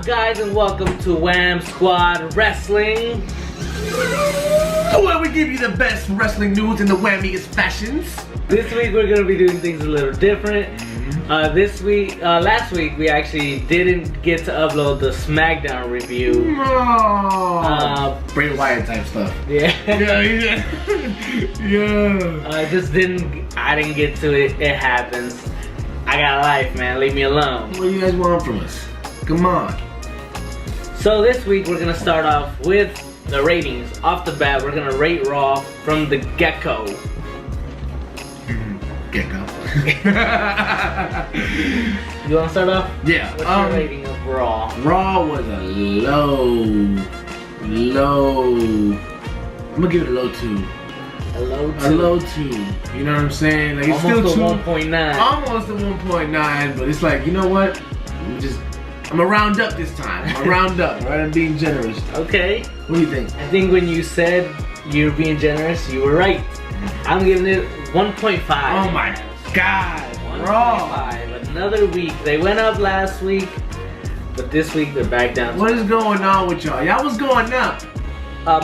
up, guys, and welcome to Wham Squad Wrestling, where we give you the best wrestling news in the whammiest fashions. This week we're gonna be doing things a little different. Last week we actually didn't get to upload the SmackDown review. Bray Wyatt type stuff. Yeah. Yeah. I didn't get to it. It happens. I got a life, man. Leave me alone. What do you guys want from us? Come on. So this week we're gonna start off with the ratings. Off the bat, we're gonna rate Raw from the get-go. Get-go. You wanna start off? Yeah. What's your rating of Raw? Raw was a low. I'm gonna give it a low 2. A low 2. A low 2. You know what I'm saying? Like it's almost still a 1.9. Almost a 1.9, but it's like, you know what? I'm gonna round up this time. I'm gonna round up, right? I'm being generous. Okay. What do you think? I think when you said you're being generous, you were right. I'm giving it 1.5. Oh my God. 1.5. Another week. They went up last week, but this week they're back down. What is going on with y'all? Y'all was going up.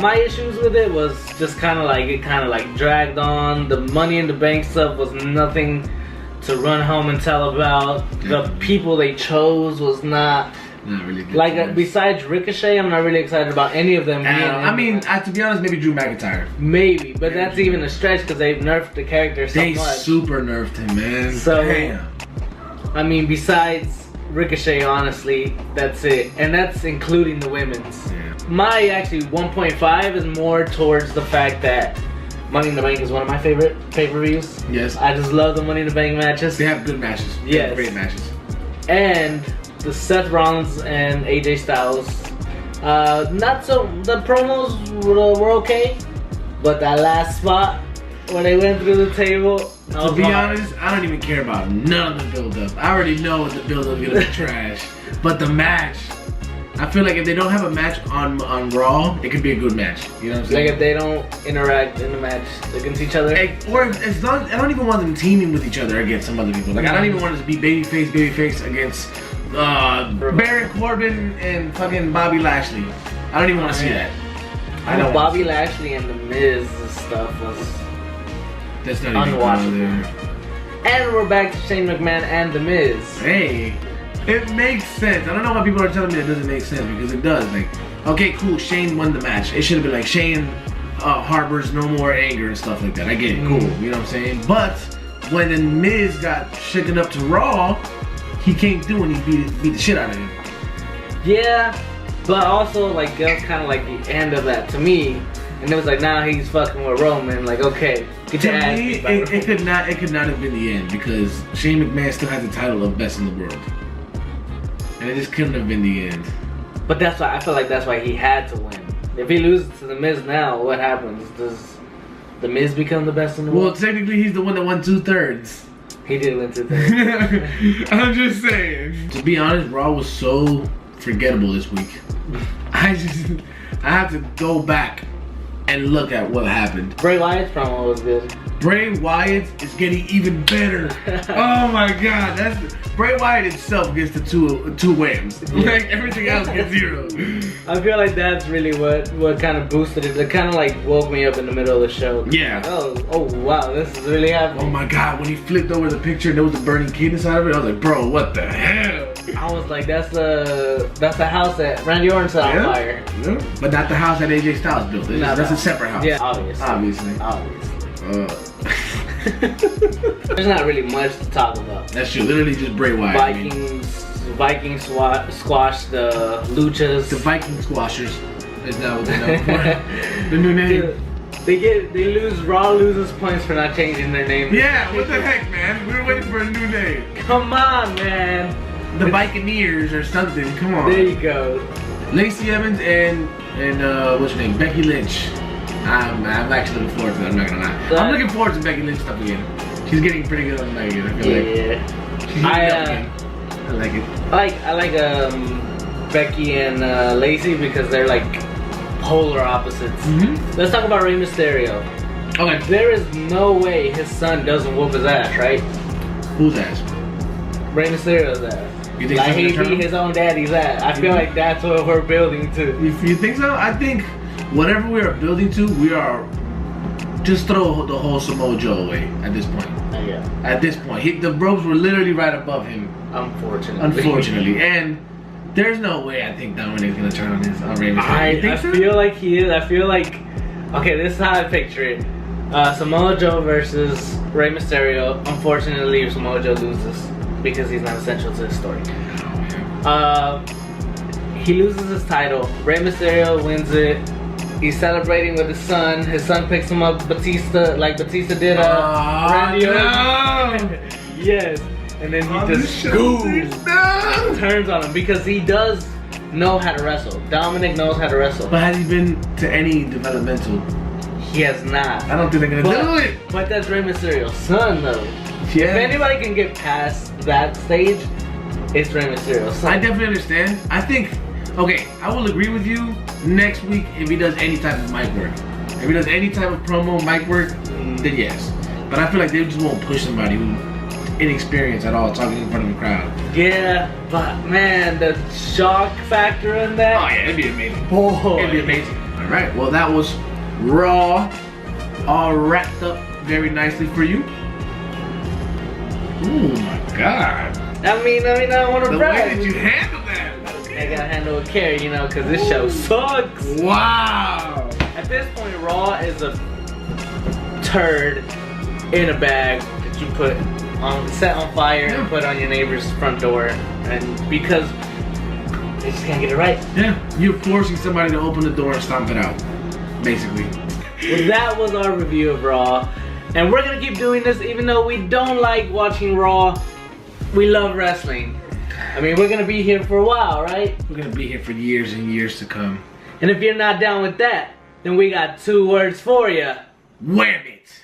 My issues with it was just kind of like dragged on. The Money in the Bank stuff was nothing to run home and tell about. The people they chose was not really good. Like besides Ricochet, I'm not really excited about any of them. I mean, to be honest, maybe Drew McIntyre. Maybe, but that's even a stretch because they've nerfed the character so much. They super nerfed him, man. So, damn. I mean, besides Ricochet, honestly, that's it, and that's including the women's. Yeah. My actually 1.5 is more towards the fact that Money in the Bank is one of my favorite pay-per-views. Yes. I just love the Money in the Bank matches. They have good matches. Yes. Great matches. And the Seth Rollins and AJ Styles. The promos were okay, but that last spot when they went through the table. To be honest, I don't even care about none of the build-up. I already know what the build-up is gonna be trash. But the match, I feel like if they don't have a match on Raw, it could be a good match. You know what I'm saying? Like if they don't interact in the match against each other. Or as long, I don't even want them teaming with each other against some other people. Like I don't even want it to be babyface against Baron Corbin and fucking Bobby Lashley. I don't even want to see that. I know Bobby Lashley and The Miz stuff was that's not unwatchable. And we're back to Shane McMahon and The Miz. Hey, it makes sense. I don't know why people are telling me it doesn't make sense, because it does. Like, okay, cool, Shane won the match. It should have been like Shane harbors no more anger and stuff like that. I get it, cool. You know what I'm saying? But when The Miz got shaken up to Raw, he came through and he beat the shit out of him. Yeah, but also like that was kind of like the end of that to me. And it was like, now he's fucking with Roman. Like, okay, get your ass beat by Roman. It could not have been the end, because Shane McMahon still has the title of best in the world, and it just couldn't have been the end. But that's why I feel like that's why he had to win. If he loses to The Miz now, what happens? Does The Miz become the best in the world? Well, technically, he's the one that won 2/3. He did win 2/3. I'm just saying. To be honest, Raw was so forgettable this week. I have to go back and look at what happened. Bray Wyatt's promo was good. Bray Wyatt is getting even better. Oh my God, Bray Wyatt itself gets the two whams. Yeah. Like everything else gets 0. I feel like that's really what kind of boosted it. It kind of like woke me up in the middle of the show. Yeah. Like, oh wow, this is really happening. Oh my God, when he flipped over the picture and there was a burning kid inside of it, I was like, bro, what the hell? I was like, that's the house that Randy Orton set on fire. Yeah. But not the house that AJ Styles built. That's a separate house. Yeah, obviously. There's not really much to talk about. That's true. Literally just Bray Wyatt. Vikings squash the Luchas. The Viking Squashers is that what they're known for? The new name. Raw loses points for not changing their name. Yeah, what the heck, man? We were waiting for a new name. Come on, man. The Vikineers or something. Come on. There you go. Lacey Evans and what's her name? Becky Lynch. I'm actually looking forward to that. I'm not gonna lie. I'm looking forward to Becky Lynch stuff again. She's getting pretty good on the mic again. I feel like. I like it. I like Becky and Lacey because they're like polar opposites. Let's talk about Rey Mysterio. Okay. There is no way his son doesn't whoop his ass, right? Whose ass? Rey Mysterio's ass. You think Like so? he beat his own daddy's ass. I feel like that's what we're building to. If you think so, I think whatever we are building to, we are just throw the whole Samoa Joe away at this point. Yeah. At this point, the ropes were literally right above him. Unfortunately, and there's no way I think Dominic's gonna turn on his Rey Mysterio. I feel like he is. I feel like, okay, this is how I picture it. Samoa Joe versus Rey Mysterio. Unfortunately, Samoa Joe loses because he's not essential to the story. He loses his title. Rey Mysterio wins it. He's celebrating with his son. His son picks him up, Batista, like Batista did. Randy Orton. Yes. And then he just turns on him because he does know how to wrestle. Dominic knows how to wrestle. But has he been to any developmental? He has not. I don't think they're gonna do it. But that's Rey Mysterio's son, though. Yeah. If anybody can get past that stage, it's Rey Mysterio's son. I definitely understand. I think, okay, I will agree with you next week if he does any type of mic work. If he does any type of promo mic work, then yes. But I feel like they just won't push somebody who inexperienced at all talking in front of a crowd. Yeah, but man, the shock factor in that. Oh yeah, it'd be amazing. Boy. It'd be amazing. All right, well that was Raw, all wrapped up very nicely for you. Oh my God. I mean, I want to The brag. way that you handled that. I gotta handle with care, you know, because this show sucks. Wow. At this point, Raw is a turd in a bag that you put on, set on fire and put on your neighbor's front door, and because they just can't get it right. Yeah, you're forcing somebody to open the door and stomp it out, basically. Well, that was our review of Raw, and we're gonna keep doing this even though we don't like watching Raw. We love wrestling. I mean, we're gonna be here for a while, right? We're gonna be here for years and years to come. And if you're not down with that, then we got 2 words for you. Wham it!